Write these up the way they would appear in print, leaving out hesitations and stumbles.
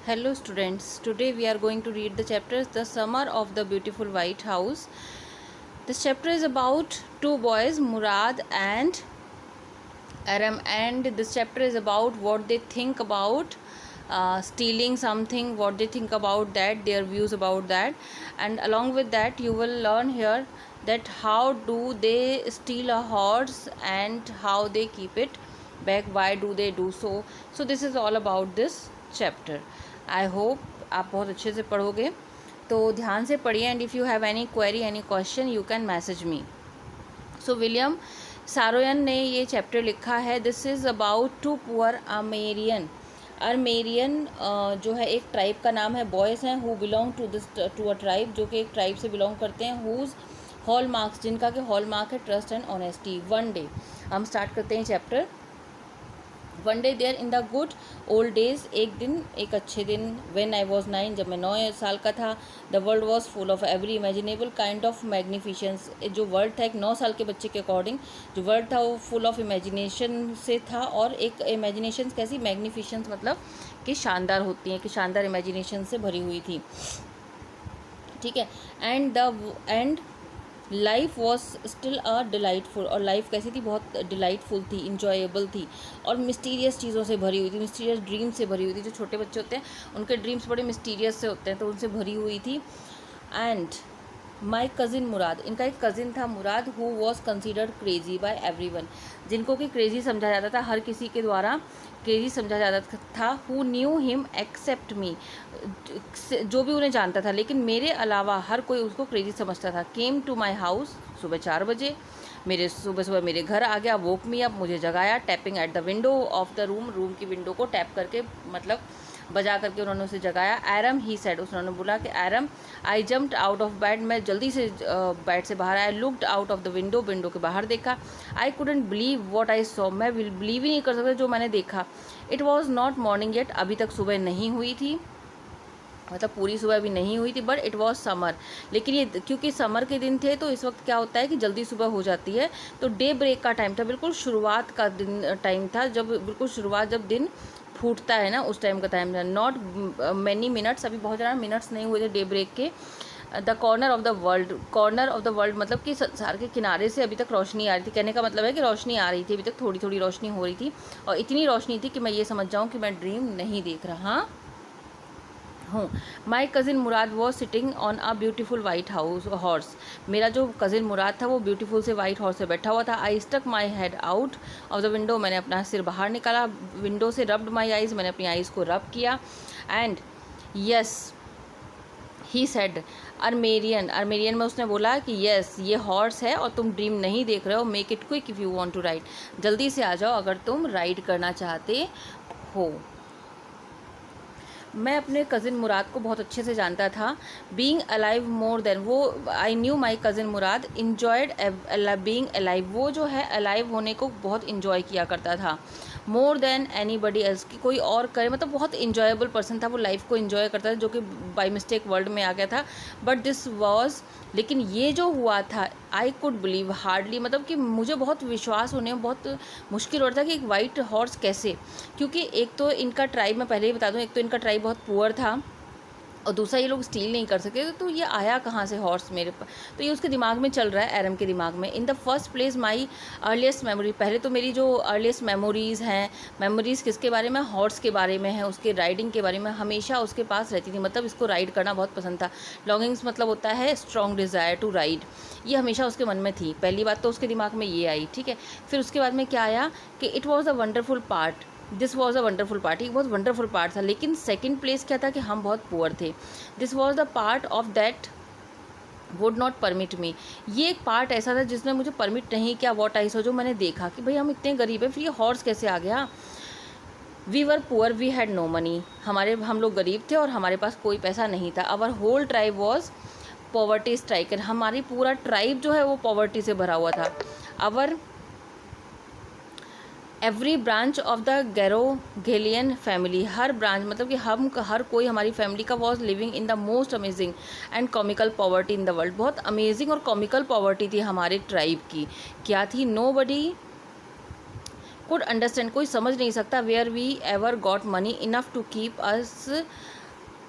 Hello students, today we are going to read the chapters The Summer of the Beautiful White House. This chapter is about two boys, Murad and Aram, and this chapter is about what they think about stealing something, what they think about that, their views about that, and along with that you will learn here that how do they steal a horse and how they keep it back, why do they do so. So this is all about this chapter. I hope आप बहुत अच्छे से पढ़ोगे, तो ध्यान से पढ़िए and if you have any query any question you can message me. So William Saroyan ने ये चैप्टर लिखा है. This is about two poor Armenian. Armenian जो है एक ट्राइब का नाम है. बॉयज़ हैं who belong to a tribe, जो कि एक ट्राइब से बिलोंग करते हैं. हुज हॉल मार्क्स, जिनका कि हॉल मार्क है trust and honesty. One day, हम स्टार्ट करते हैं chapter. One day there in the good old days, एक दिन, एक अच्छे दिन. व्हेन आई वॉज 9, जब मैं 9 साल का था. The world was full of every imaginable kind of magnificence. जो वर्ल्ड था एक 9 साल के बच्चे के अकॉर्डिंग जो वर्ल्ड था वो फुल ऑफ इमेजिनेशन से था. और एक इमेजिनेशन कैसी, मैग्निफिशेंस मतलब कि शानदार होती हैं, कि शानदार इमेजिनेशन से भरी हुई थी. ठीक है. And life was still a delightful, और लाइफ कैसी थी, बहुत डिलाइटफुल थी, इंजॉयबल थी, और मिस्टीरियस चीज़ों से भरी हुई थी, मिस्टीरियस ड्रीम्स से भरी हुई थी. जो छोटे बच्चे होते हैं उनके ड्रीम्स बड़े मिस्टीरियस से होते हैं, तो उनसे भरी हुई थी. एंड माई कज़िन मुराद, इनका एक कज़िन था Mourad, who was considered crazy by everyone, जिनको कि क्रेजी समझा जाता था, हर किसी के द्वारा क्रेजी समझा जाता था. हु न्यू हिम एक्सेप्ट मी, जो भी उन्हें जानता था लेकिन मेरे अलावा हर कोई उसको क्रेजी समझता था. केम टू माई हाउस, सुबह 4 बजे सुबह मेरे घर आ गया. वोक मी अप, मुझे जगाया. Tapping at the window of the room की विंडो को टैप करके, मतलब बजा करके उन्होंने उसे जगाया. एरम ही सेड, उन्होंने बोला कि Aram. I jumped out of bed, मैं जल्दी से बेड से बाहर आया. Looked out of the window के बाहर देखा. I couldn't believe what I saw, मैं बिलीव ही नहीं कर सकता जो मैंने देखा. It was not morning yet, अभी तक सुबह नहीं हुई थी, मतलब पूरी सुबह भी नहीं हुई थी. बट इट वॉज समर, लेकिन ये क्योंकि समर के दिन थे तो इस वक्त क्या होता है कि जल्दी सुबह हो जाती है. तो डे ब्रेक का टाइम था, बिल्कुल शुरुआत का दिन टाइम था, जब बिल्कुल शुरुआत, जब दिन फूटता है ना, उस टाइम का टाइम था. नॉट मैनी मिनट्स, अभी बहुत ज़्यादा मिनट्स नहीं हुए थे डे ब्रेक के. The corner of the world मतलब कि संसार के किनारे से अभी तक रोशनी आ रही थी. कहने का मतलब है कि रोशनी आ रही थी, अभी तक थोड़ी थोड़ी रोशनी हो रही थी, और इतनी रोशनी थी कि मैं ये समझ जाऊँ कि मैं ड्रीम नहीं देख रहा हूँ. My cousin Mourad was sitting on a beautiful white horse, मेरा जो कज़िन मुराद था वो ब्यूटीफुल से वाइट हॉर्स से बैठा हुआ था. I stuck my head out of the window, मैंने अपना सिर बाहर निकाला विंडो से. रब्ड माई आइज़, मैंने अपनी आइज़ को रब किया. एंड यस ही सेड, अर्मेरियन में उसने बोला कि यस ये हॉर्स है और तुम ड्रीम नहीं देख रहे हो. Make it quick if you want to ride, जल्दी से आ जाओ अगर तुम राइड करना चाहते हो. मैं अपने कज़िन मुराद को बहुत अच्छे से जानता था. बीइंग अलाइव मोर देन, वो I knew my cousin Murad enjoyed being alive, वो जो है अलाइव होने को बहुत इन्जॉय किया करता था. मोर देन एनी बडी एल्स, की कोई और करे, मतलब बहुत इन्जॉयबल पर्सन था, वो लाइफ को इन्जॉय करता था, जो कि बाई मिस्टेक वर्ल्ड में आ गया था. बट दिस वॉज, लेकिन ये जो हुआ था, आई कुड बिलीव हार्डली, मतलब कि मुझे बहुत विश्वास होने में बहुत मुश्किल हो रहा था कि एक वाइट हॉर्स कैसे, क्योंकि एक तो इनका ट्राइब, मैं पहले ही बता दूं, एक तो इनका ट्राइब बहुत पुअर था, और दूसरा ये लोग स्टील नहीं कर सके. तो ये आया कहाँ से हॉर्स मेरे पास, तो ये उसके दिमाग में चल रहा है, एरम के दिमाग में. In the first place my earliest memory, पहले तो मेरी जो अर्लीस्ट मेमोरीज़ हैं, मेमोरीज़ किसके बारे में, हॉर्स के बारे में है, उसके राइडिंग के बारे में, हमेशा उसके पास रहती थी, मतलब इसको राइड करना बहुत पसंद था. लॉन्गिंग्स मतलब होता है स्ट्रॉन्ग डिज़ायर टू राइड, ये हमेशा उसके मन में थी. पहली बात तो उसके दिमाग में ये आई, ठीक है. फिर उसके बाद में क्या आया कि it was a wonderful part, this was a wonderful part, एक बहुत वंडरफुल पार्ट था. लेकिन सेकेंड प्लेस क्या था कि हम बहुत पुअर थे. This was the part of that would not permit me, ये एक पार्ट ऐसा था जिसने मुझे परमिट नहीं किया. वॉट आई सॉ, जो मैंने देखा कि भाई हम इतने गरीब हैं, फिर ये हॉर्स कैसे आ गया. We were poor we had no money, हम लोग गरीब थे और हमारे पास कोई पैसा नहीं था. Our whole tribe was poverty stricken, हमारी पूरा ट्राइब जो है वो पॉवर्टी से भरा हुआ था. Our every branch of the Garoghlanian family, हर ब्रांच मतलब कि हम हर कोई हमारी फैमिली का was living in the most amazing and comical poverty in the world, बहुत अमेजिंग और कॉमिकल पॉवर्टी थी हमारे ट्राइब की. क्या थी, नो बडी, कुड अंडरस्टैंड, कोई समझ नहीं सकता, where we ever got money enough to keep us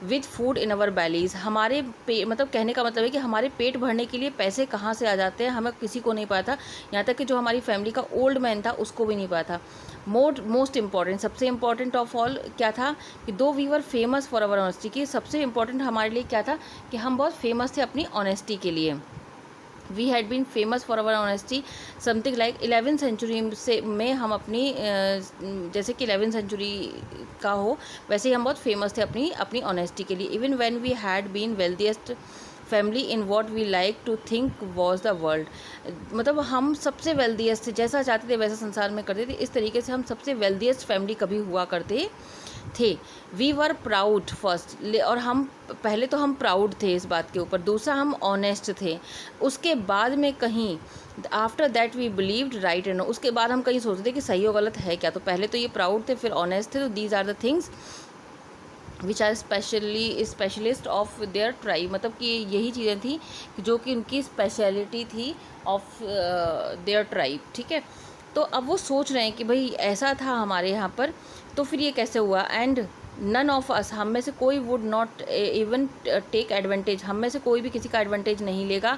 with food in our bellies, हमारे मतलब कहने का मतलब है कि हमारे पेट भरने के लिए पैसे कहाँ से आ जाते हैं, हमें किसी को नहीं पता था। यहाँ तक कि जो हमारी फैमिली का ओल्ड मैन था उसको भी नहीं पता था। मोस्ट इम्पॉर्टेंट, सबसे इम्पॉर्टेंट ऑफ ऑल क्या था कि दो we were famous for our honesty, कि सबसे इम्पॉर्टेंट हमारे लिए क्या था कि हम बहुत फेमस थे अपनी ऑनेस्टी के लिए। We had been famous for our honesty something like 11th century से में हम अपनी जैसे कि 11th सेंचुरी का हो वैसे ही हम बहुत फेमस थे अपनी ऑनेस्टी के लिए। Even when we had been wealthiest family in what we like to think was the world, मतलब हम सबसे वेल्थिएस्ट थे, जैसा चाहते थे वैसा संसार में करते थे, इस तरीके से हम सबसे वेल्थिएस्ट फैमिली कभी हुआ करते थे। वी वर प्राउड फर्स्ट, और हम पहले तो हम प्राउड थे इस बात के ऊपर, दूसरा हम ऑनेस्ट थे, उसके बाद में कहीं after that we believed right and, उसके बाद हम कहीं सोचते थे कि सही और गलत है क्या। तो पहले तो ये प्राउड थे, फिर ऑनेस्ट थे, तो these are the things which are specialist of their tribe, मतलब कि यही चीज़ें थी जो कि उनकी स्पेशलिटी थी ऑफ देयर ट्राइब। ठीक है, तो अब वो सोच रहे हैं कि भाई ऐसा था हमारे यहाँ पर, तो फिर ये कैसे हुआ। एंड नन ऑफ अस, हम में से कोई would not even take advantage, हम में से कोई भी किसी का एडवांटेज नहीं लेगा,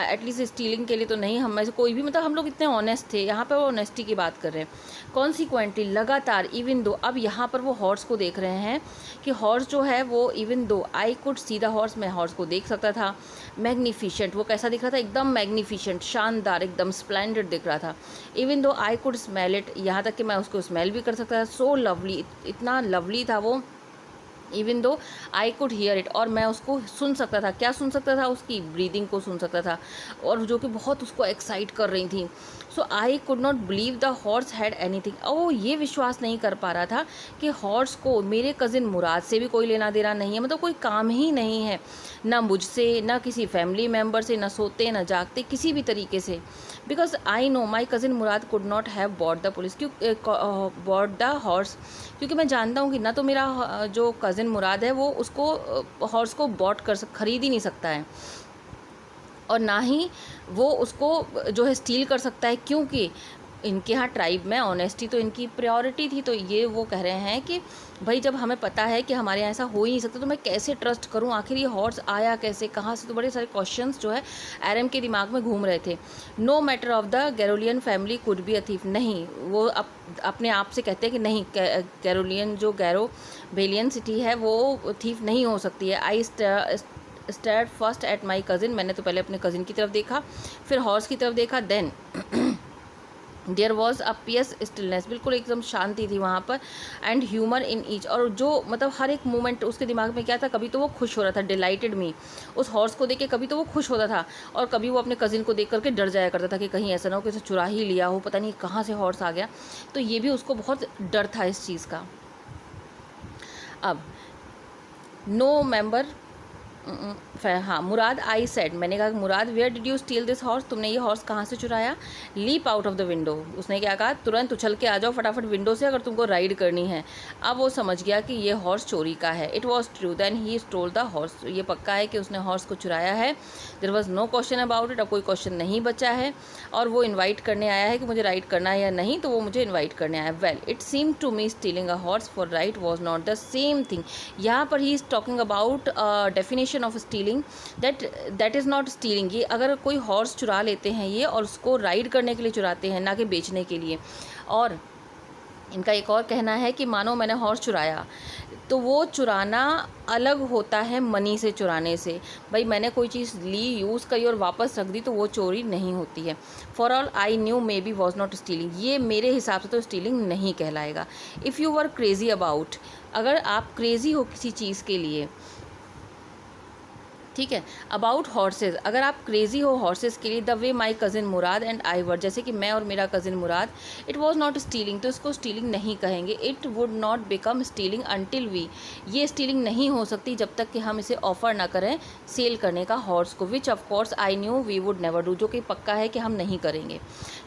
एटलीस्ट स्टीलिंग के लिए तो नहीं, हम में से कोई भी, मतलब हम लोग इतने ऑनेस्ट थे। यहाँ पर वो ऑनेस्टी की बात कर रहे हैं। कॉन्सिक्वेंटली, लगातार, इवन दो, अब यहाँ पर वो हॉर्स को देख रहे हैं कि हॉर्स जो है वो, even though I could see the horse, मैं हॉर्स को देख सकता था। मैग्निफिशेंट, वो कैसा दिख रहा था, एकदम मैग्निफिशेंट, शानदार, एकदम स्प्लेंडेड दिख रहा था। Even though I could smell it, यहाँ तक कि मैं उसको स्मेल भी कर सकता था। सो लवली, इतना लवली था वो। Even though I could hear it, और मैं उसको सुन सकता था। क्या सुन सकता था, उसकी ब्रीदिंग को सुन सकता था, और जो कि बहुत उसको एक्साइट कर रही थी। So I could not believe the horse had anything, और वो ये विश्वास नहीं कर पा रहा था कि हॉर्स को मेरे कज़िन मुराद से भी कोई लेना देना नहीं है, मतलब कोई काम ही नहीं है, ना मुझसे, ना किसी फैमिली मेम्बर से, ना सोते ना जागते, किसी भी तरीके से। Because I know my cousin Murad could not have bought the police, bought the horse, क्योंकि मैं जानता हूँ कि ना तो मेरा जो कज़िन मुराद है वो उसको हॉर्स को खरीद ही नहीं सकता है, और ना ही वो उसको जो है स्टील कर सकता है, क्योंकि इनके यहाँ ट्राइब में ऑनेस्टी तो इनकी प्रायोरिटी थी। तो ये वो कह रहे हैं कि भाई जब हमें पता है कि हमारे यहाँ ऐसा हो ही नहीं सकता, तो मैं कैसे ट्रस्ट करूँ, आखिर ये हॉर्स आया कैसे, कहाँ से, तो बड़े सारे क्वेश्चंस जो है एरम के दिमाग में घूम रहे थे। No matter of the Garoghlanian family could be a thief, नहीं, वो अपने आप से कहते हैं कि नहीं, गैरोलियन जो गैरोवेलियन सिटी है वो थीफ नहीं हो सकती है। I stared first at my cousin, मैंने तो पहले अपने कज़िन की तरफ देखा, फिर हॉर्स की तरफ देखा, then there was a pious stillness, बिल्कुल एकदम शांति थी वहाँ पर, एंड ह्यूमर इन ईच, और जो मतलब हर एक मोमेंट उसके दिमाग में क्या था, कभी तो वो खुश हो रहा था, डिलाइटेड मी, उस हॉर्स को देख के कभी तो वो खुश होता था, और कभी वो अपने कज़िन को देख करके डर जाया करता था कि कहीं ऐसा ना हो कि उसे चुरा ही लिया हो, पता नहीं कहाँ से हॉर्स आ गया। तो ये भी उसको बहुत डर था इस चीज़ का। अब नो मेंबर, हाँ, मुराद, आई सेड, मैंने कहा Mourad, where did you steal this horse, तुमने ये हॉर्स कहाँ से चुराया। Leap out of the window, उसने क्या कहा, तुरंत उछल के आ जाओ फटाफट विंडो से अगर तुमको राइड करनी है। अब वो समझ गया कि ये हॉर्स चोरी का है। It was true, then he stole the horse, ये पक्का है कि उसने हॉर्स को चुराया है। There was no question about it, अब कोई क्वेश्चन नहीं बचा है, और वो इन्वाइट करने आया है कि मुझे राइड करना है या नहीं, तो वो मुझे इन्वाइट करने आया है। Well it seem to me stealing a horse for ride was not the same thing, यहाँ पर he is talking about definition of stealing, that is not stealing. ये अगर कोई हॉर्स चुरा लेते हैं ये, और उसको राइड करने के लिए चुराते हैं, ना कि बेचने के लिए। और इनका एक और कहना है कि मानो मैंने हॉर्स चुराया, तो वो चुराना अलग होता है मनी से चुराने से। भाई मैंने कोई चीज़ ली, यूज़ करी और वापस रख दी, तो वो चोरी नहीं होती है। For all I knew may be was not stealing, ये मेरे हिसाब से तो स्टीलिंग नहीं कहलाएगा। If you were crazy about, अगर आप क्रेज़ी हो किसी चीज़ के लिए, ठीक है, अबाउट हॉर्सेज, अगर आप क्रेज़ी हो हॉर्सेस के लिए, the way my cousin Mourad and I were, जैसे कि मैं और मेरा cousin Mourad, it was not stealing, तो इसको स्टीलिंग नहीं कहेंगे। It would not become stealing until we, ये स्टीलिंग नहीं हो सकती जब तक कि हम इसे ऑफ़र ना करें सेल करने का हॉर्स को, which of course I knew we would never do, जो कि पक्का है कि हम नहीं करेंगे।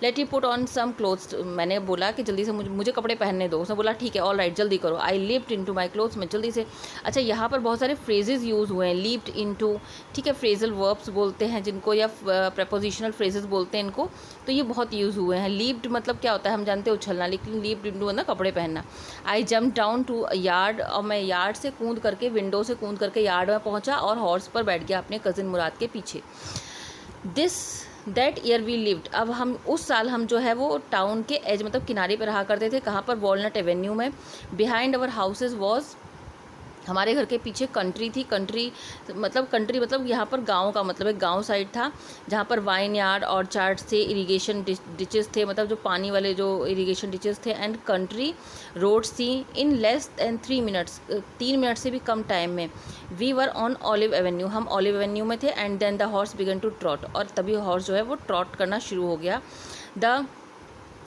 Let you put on some clothes, मैंने बोला कि जल्दी से मुझे कपड़े पहनने दो, उसने बोला ठीक है, ऑल राइट, जल्दी करो। I leaped into my clothes, मैं जल्दी से, अच्छा यहाँ पर बहुत सारे फ्रेजेज यूज़ हुए हैं, लिप्ड इन टू, टू, ठीक है, फ्रेजल वर्ब्स बोलते हैं जिनको, या प्रपोजिशनल फ्रेजेस बोलते हैं इनको, तो ये बहुत यूज़ हुए हैं। लीप्ड मतलब क्या होता है, हम जानते हैं उछलना, लेकिन लीप्ड इंटू ना कपड़े पहनना। I jump down to yard, और मैं यार्ड से कूद करके, विंडो से कूद करके यार्ड में पहुंचा और हॉर्स पर बैठ गया अपने कज़िन मुराद के पीछे। दैट ईयर वी लिव्ड, अब हम उस साल हम जो है वो टाउन के एज मतलब किनारे पर रहा करते थे। कहाँ पर? वॉलनट एवेन्यू में। बिहाइंड अवर हाउसेज वॉज, हमारे घर के पीछे कंट्री थी। कंट्री मतलब यहाँ पर गांव का मतलब एक गांव साइड था, जहाँ पर वाइन यार्ड, ऑर्चार्ड थे, इरिगेशन डिचेस थे, मतलब जो पानी वाले जो इरिगेशन डिचेस थे, एंड कंट्री रोड्स थी। In less than 3 minutes, 3 minute से भी कम टाइम में, we were on Olive Avenue, हम ऑलिव एवेन्यू में थे। And then the horse began to trot, और तभी हॉर्स जो है वो ट्रॉट करना शुरू हो गया। The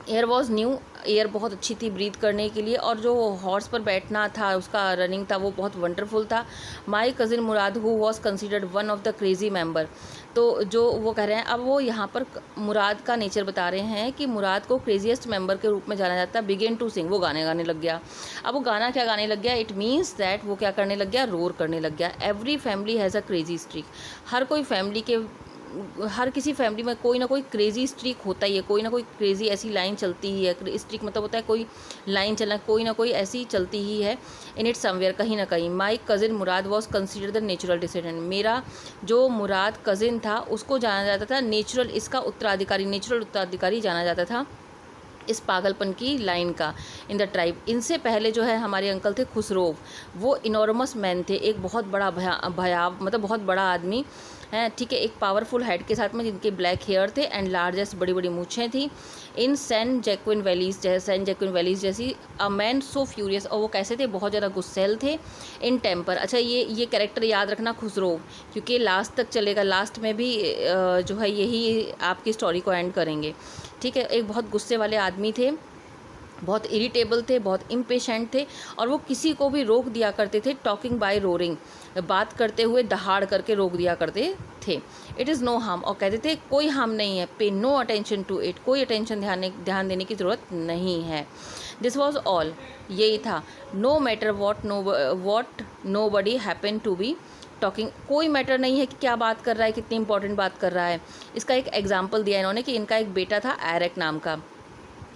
air was new, air बहुत अच्छी थी ब्रीथ करने के लिए, और जो हॉर्स पर बैठना था, उसका रनिंग था, वो बहुत वंडरफुल था। My cousin Mourad who was considered one of the crazy member, तो जो वो कह रहे हैं, अब वो यहाँ पर मुराद का नेचर बता रहे हैं कि मुराद को क्रेजीएस्ट मेंबर के रूप में जाना जाता है। बिगेन टू सिंग, वो गाने गाने लग गया। अब वो गाना क्या गाने लग गया? इट मीन्स दैट वो क्या करने लग गया? रोर करने लग गया। Every family has a crazy streak, हर कोई फैमिली के, हर किसी फैमिली में कोई ना कोई क्रेजी स्ट्रीक होता ही है, कोई ना कोई क्रेजी ऐसी लाइन चलती ही है। स्ट्रीक मतलब होता है कोई लाइन चलना, कोई ना कोई ऐसी चलती ही है। इन इट समवेयर, कहीं ना कहीं। My cousin Mourad was considered the natural descendant, मेरा जो मुराद कज़िन था उसको जाना जाता था नेचुरल, इसका उत्तराधिकारी, नेचुरल उत्तराधिकारी जाना जाता था इस पागलपन की लाइन का, इन द ट्राइब। इनसे पहले जो है हमारे अंकल थे खुसरोव, वो इनॉर्मस मैन थे, एक बहुत बड़ा भयाव मतलब बहुत बड़ा आदमी है, ठीक है, एक पावरफुल हेड के साथ में, जिनके ब्लैक हेयर थे एंड लार्जेस्ट, बड़ी बड़ी मूछें थी। इन सेंट जैक्विन वैलीज जैसी। अ मैन सो फ्यूरियस, और वो कैसे थे? बहुत ज़्यादा गुस्सैल थे। इन टेम्पर, अच्छा ये कैरेक्टर याद रखना खुसरोव, क्योंकि लास्ट तक चलेगा, लास्ट में भी जो है यही आपकी स्टोरी को एंड करेंगे, ठीक है। एक बहुत गुस्से वाले आदमी थे, बहुत इरिटेबल थे, बहुत इम्पेशेंट थे, और वो किसी को भी रोक दिया करते थे। टॉकिंग बाय रोरिंग, बात करते हुए दहाड़ करके रोक दिया करते थे। इट इज़ नो हार्म, और कहते थे कोई हार्म नहीं है। पे नो अटेंशन टू इट, कोई अटेंशन ध्यान देने की ज़रूरत नहीं है। दिस वॉज ऑल, यही था। No matter what nobody happen to be talking, कोई मैटर नहीं है कि क्या बात कर रहा है, कितनी इंपॉर्टेंट बात कर रहा है। इसका एक एग्जाम्पल दिया इन्होंने कि इनका एक बेटा था एरिक नाम का,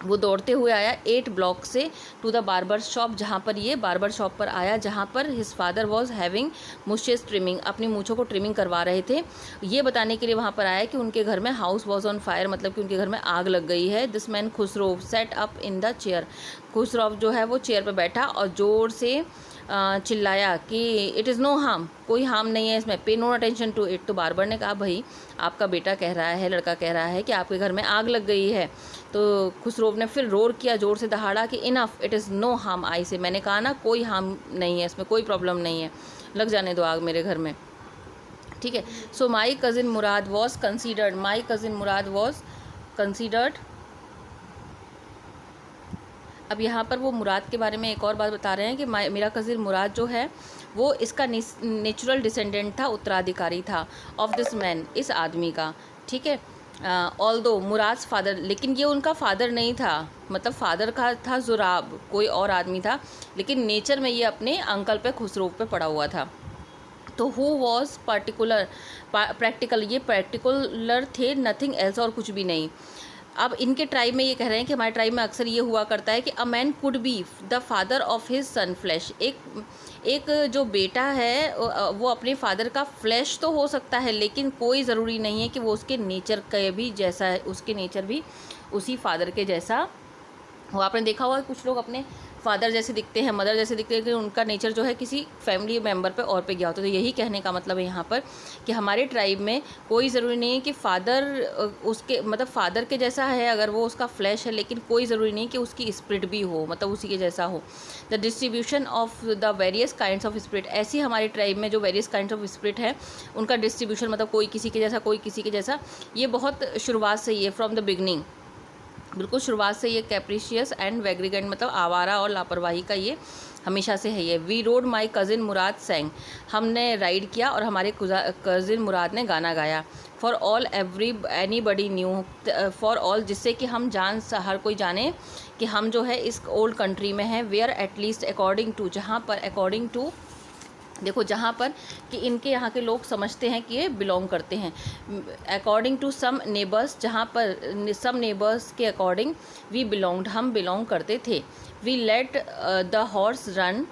वो दौड़ते हुए आया 8 ब्लॉक से टू द बार्बर शॉप, जहाँ पर ये बार्बर शॉप पर आया, जहाँ पर his father was having moustaches trimming, अपनी मूछों को ट्रिमिंग करवा रहे थे। ये बताने के लिए वहाँ पर आया कि उनके घर में हाउस वॉज ऑन फायर, मतलब कि उनके घर में आग लग गई है। This man Khusro set up in the chair, Khusro जो है वो चेयर पर बैठा और ज़ोर से चिल्लाया कि इट इज़ नो हार्म, कोई हार्म नहीं है इसमें। पे नो अटेंशन टू इट, तो बार्बर ने कहा भाई आपका बेटा कह रहा है, लड़का कह रहा है कि आपके घर में आग लग गई है। तो खुसरोव ने फिर रोर किया, ज़ोर से दहाड़ा कि enough, it is no harm I say, मैंने कहा ना कोई हार्म नहीं है इसमें, कोई प्रॉब्लम नहीं है, लग जाने दो आग मेरे घर में, ठीक है। सो माई कज़िन मुराद वॉज कंसीडर्ड, अब यहाँ पर वो मुराद के बारे में एक और बात बता रहे हैं कि मेरा कज़िन मुराद जो है वो इसका नेचुरल डिसेंडेंट था, उत्तराधिकारी था ऑफ दिस मैन, इस आदमी का, ठीक है। ऑल्दो मुराद्स फादर, लेकिन ये उनका फादर नहीं था, मतलब फादर का था जुराब, कोई और आदमी था, लेकिन नेचर में ये अपने अंकल पे खुसरो पे पड़ा हुआ था। तो हु वॉज प्रैक्टिकल, ये प्रैक्टिकुलर थे, नथिंग एल्स, और कुछ भी नहीं। अब इनके ट्राइब में ये कह रहे हैं कि हमारे ट्राइब में अक्सर ये हुआ करता है कि a man could be the father of his son flash, एक जो बेटा है वो अपने फादर का फ्लैश तो हो सकता है, लेकिन कोई ज़रूरी नहीं है कि वो उसके नेचर का भी जैसा है, उसके नेचर भी उसी फादर के जैसा हो। आपने देखा होगा कुछ लोग अपने फादर जैसे दिखते हैं, मदर जैसे दिखते हैं, लेकिन उनका नेचर जो है किसी फैमिली मेम्बर पे और पे गया होता है। तो यही कहने का मतलब है यहाँ पर कि हमारे ट्राइब में कोई ज़रूरी नहीं है कि फादर उसके मतलब फादर के जैसा है अगर वो उसका फ्लैश है, लेकिन कोई ज़रूरी नहीं कि उसकी स्पिरिट भी हो, मतलब उसी के जैसा हो। The distribution of the various kinds of spirit, ऐसी हमारे ट्राइब में जो वेरियस काइंड्स ऑफ स्पिरिट है उनका डिस्ट्रीब्यूशन, मतलब कोई किसी के जैसा, कोई किसी के जैसा, ये बहुत शुरुआत से ही है, फ्रॉम द बिगनिंग, बिल्कुल शुरुआत से ये कैप्रिशियस एंड वैग्रीगेंट, मतलब आवारा और लापरवाही का ये हमेशा से है। ये वी रोड माई कज़िन मुराद सेंग, हमने राइड किया और हमारे कज़िन मुराद ने गाना गाया। For all any buddy new, for all जिससे कि हम हर कोई जाने कि हम जो है इस ओल्ड कंट्री में हैं। वेयर एटलीस्ट अकॉर्डिंग टू, जहाँ पर अकॉर्डिंग टू देखो जहाँ पर कि इनके यहाँ के लोग समझते हैं कि ये बिलोंग करते हैं। अकॉर्डिंग टू सम नेबर्स, जहाँ पर सम नेबर्स के अकॉर्डिंग वी बिलोंग्ड, हम बिलोंग करते थे। We let the horse run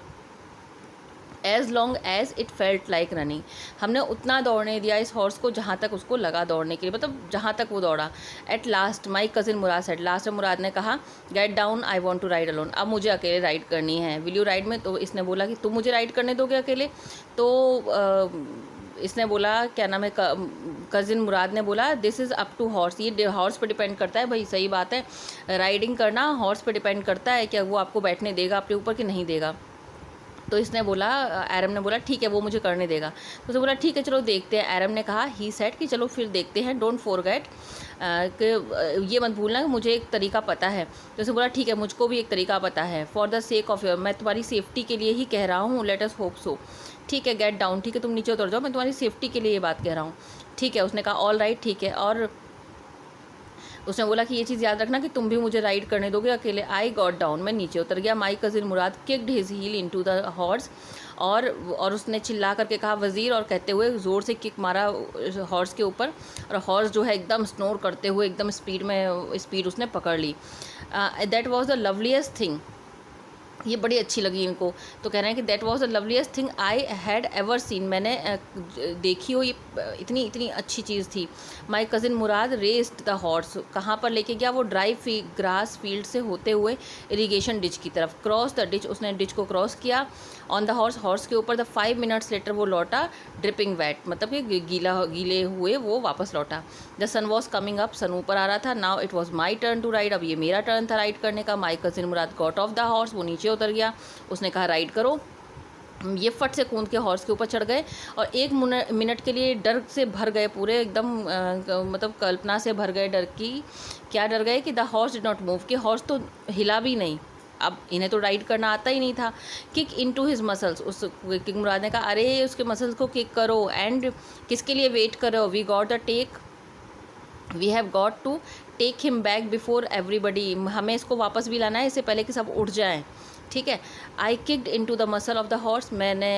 as long as it felt like running, हमने उतना दौड़ने दिया इस हॉर्स को जहाँ तक उसको लगा दौड़ने के लिए, मतलब जहाँ तक वो दौड़ा। At last my cousin Murad said, last में मुराद ने कहा get down I want to ride alone, अब मुझे अकेले राइड करनी है। विल यू राइड में, तो इसने बोला कि तुम मुझे राइड करने दोगे अकेले। तो इसने बोला, क्या नाम है, कज़िन मुराद ने बोला this is up to horse, ये हॉर्स पे डिपेंड करता है। भाई सही बात है, राइडिंग करना हॉर्स पे डिपेंड करता है कि वो आपको बैठने देगा अपने ऊपर कि नहीं देगा। तो इसने बोला, एरम ने बोला ठीक है वो मुझे करने देगा। तो उसने बोला ठीक है चलो देखते हैं। एरम ने कहा, ही सेड कि चलो फिर देखते हैं, डोंट फॉरगेट कि ये मत भूलना कि मुझे एक तरीका पता है। तो उसने बोला ठीक है मुझको भी एक तरीका पता है, for the sake of your, मैं तुम्हारी सेफ्टी के लिए ही कह रहा हूँ, लेट अस होप सो। ठीक है गेट डाउन, ठीक है तुम नीचे उतर जाओ, मैं तुम्हारी सेफ्टी के लिए ये बात कह रहा हूँ। ठीक है, उसने कहा ऑल राइट ठीक है। और उसने बोला कि ये चीज़ याद रखना कि तुम भी मुझे राइड करने दोगे अकेले। आई गॉट डाउन, मैं नीचे उतर गया। My cousin Mourad kicked his heel into the horse, और उसने चिल्ला करके कहा वज़ीर, और कहते हुए ज़ोर से किक मारा हॉर्स के ऊपर, और हॉर्स जो है एकदम स्नोर करते हुए एकदम स्पीड उसने पकड़ ली। That was the loveliest thing, ये बड़ी अच्छी लगी इनको। तो कह रहे हैं कि that was the loveliest thing I had ever seen, मैंने देखी हो ये इतनी इतनी अच्छी चीज़ थी। My cousin Mourad raced the horse, कहाँ पर लेके गया वो, ड्राई ग्रास फील्ड से होते हुए इरीगेशन डिच की तरफ। क्रॉस द डिच, उसने डिच को क्रॉस किया। ऑन द हॉर्स के ऊपर। द 5 मिनट्स लेटर वो लौटा ड्रिपिंग वेट, मतलब कि गीले हुए वो वापस लौटा। The sun was coming up, sun ऊपर आ रहा था। Now it was my turn to ride, अब ये मेरा टर्न था राइड करने का। My cousin Mourad got off the horse, वो नीचे उतर गया। उसने कहा राइड करो। ये फट से कूद के हॉर्स के ऊपर चढ़ गए, और 1 मिनट के लिए डर से भर गए पूरे, एकदम मतलब कल्पना से भर गए डर की। क्या डर गए कि the horse did not move, कि हॉर्स तो हिला भी नहीं। अब इन्हें तो राइड करना आता ही नहीं था। Kick into his muscles, उस किक मुराद ने कहा अरे उसके मसल्स को किक करो। एंड किसके लिए वेट करो, we got the take, we have got to take him back before everybody, हमें इसको वापस भी लाना है इससे पहले कि सब उठ जाएं। ठीक है। I kicked into the muscle of the horse, मैंने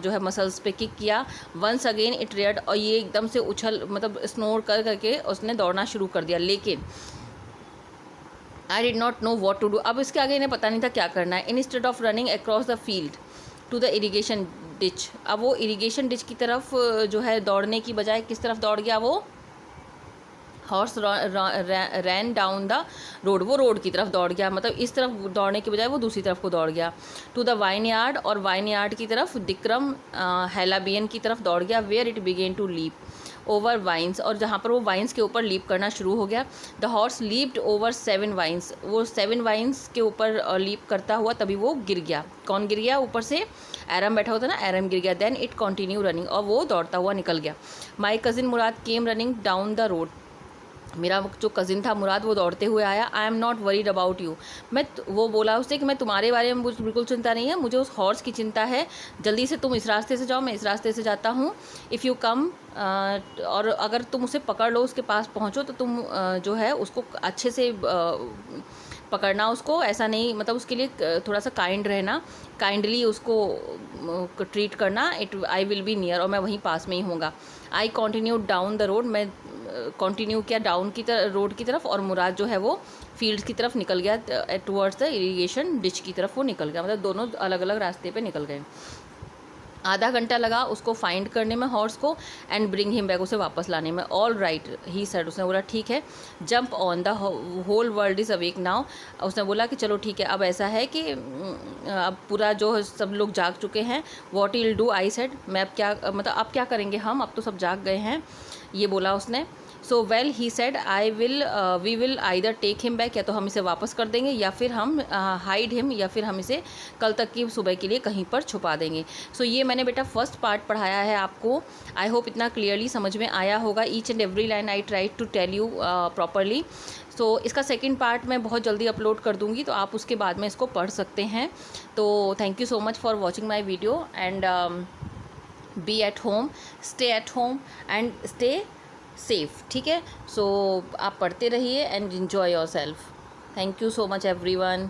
जो है मसल्स पे किक किया। वंस अगेन इट रेयर्ड, और ये एकदम से उछल मतलब स्नोर कर करके उसने दौड़ना शुरू कर दिया। लेकिन I did not know what to do, अब इसके आगे इन्हें पता नहीं था क्या करना है। Instead of running across the field to the irrigation ditch, अब वो इरीगेशन डिच की तरफ जो है दौड़ने की बजाय किस तरफ दौड़ गया वो horse, rain down the road, वो रोड की तरफ दौड़ गया, मतलब इस तरफ दौड़ने की बजाय वो दूसरी तरफ को दौड़ गया। टू द वाइन यार्ड, और वाइन यार्ड की तरफ दिक्रम हेलाबियन की तरफ दौड़ गया। Where it began to leap over vines, और जहाँ पर वो वाइन्स के ऊपर लीप करना शुरू हो गया। The horse leaped over 7 vines, वो 7 वाइन्स के ऊपर लीप करता हुआ तभी वो गिर गया। कौन गिर गया, ऊपर से एरम बैठा होता ना, एरम गिर गया। देन इट कंटिन्यू रनिंग, और वो दौड़ता हुआ निकल गया। My cousin Mourad came running down the road, मेरा जो कज़िन था मुराद वो दौड़ते हुए आया। I am not worried about you, वो बोला उससे कि मैं तुम्हारे बारे में बिल्कुल चिंता नहीं है, मुझे उस हॉर्स की चिंता है। जल्दी से तुम इस रास्ते से जाओ, मैं इस रास्ते से जाता हूँ। इफ़ यू कम, और अगर तुम उसे पकड़ लो, उसके पास पहुँचो, तो तुम जो है उसको अच्छे से पकड़ना, उसको ऐसा नहीं, मतलब उसके लिए थोड़ा सा काइंड रहना, काइंडली उसको ट्रीट करना। आई विल बी नियर, और मैं वहीं पास में ही होऊंगा। आई कॉन्टिन्यू डाउन द रोड, मैं कंटिन्यू किया डाउन की तरफ, रोड की तरफ, और मुराद जो है वो फील्ड की तरफ निकल गया, टुवर्ड्स द इरीगेशन डिच की तरफ वो निकल गया, मतलब दोनों अलग अलग रास्ते पे निकल गए। आधा घंटा लगा उसको फाइंड करने में हॉर्स को, एंड ब्रिंग हिम बैक, उसे वापस लाने में। ऑल राइट ही सेड, उसने बोला ठीक है। Jump on the whole world is awake now, उसने बोला कि चलो ठीक है, अब ऐसा है कि अब पूरा जो सब लोग जाग चुके हैं। What will do, I said, मैं अब क्या, मतलब अब क्या करेंगे हम, अब तो सब जाग गए हैं, ये बोला उसने। So well he said we will either take him back, या तो हम इसे वापस कर देंगे, या फिर हम हाइड हिम, या फिर हम इसे कल तक की सुबह के लिए कहीं पर छुपा देंगे। सो ये मैंने बेटा फर्स्ट पार्ट पढ़ाया है आपको। आई होप इतना क्लियरली समझ में आया होगा। Each and every line I try to tell you properly. So इसका सेकेंड पार्ट मैं बहुत जल्दी अपलोड कर दूँगी, तो आप उसके बाद में इसको पढ़ सकते हैं। तो thank you so much for watching my video, and be at home, stay at home, and stay safe. ठीक है। सो आप पढ़ते रहिए and enjoy yourself. Thank you so much everyone.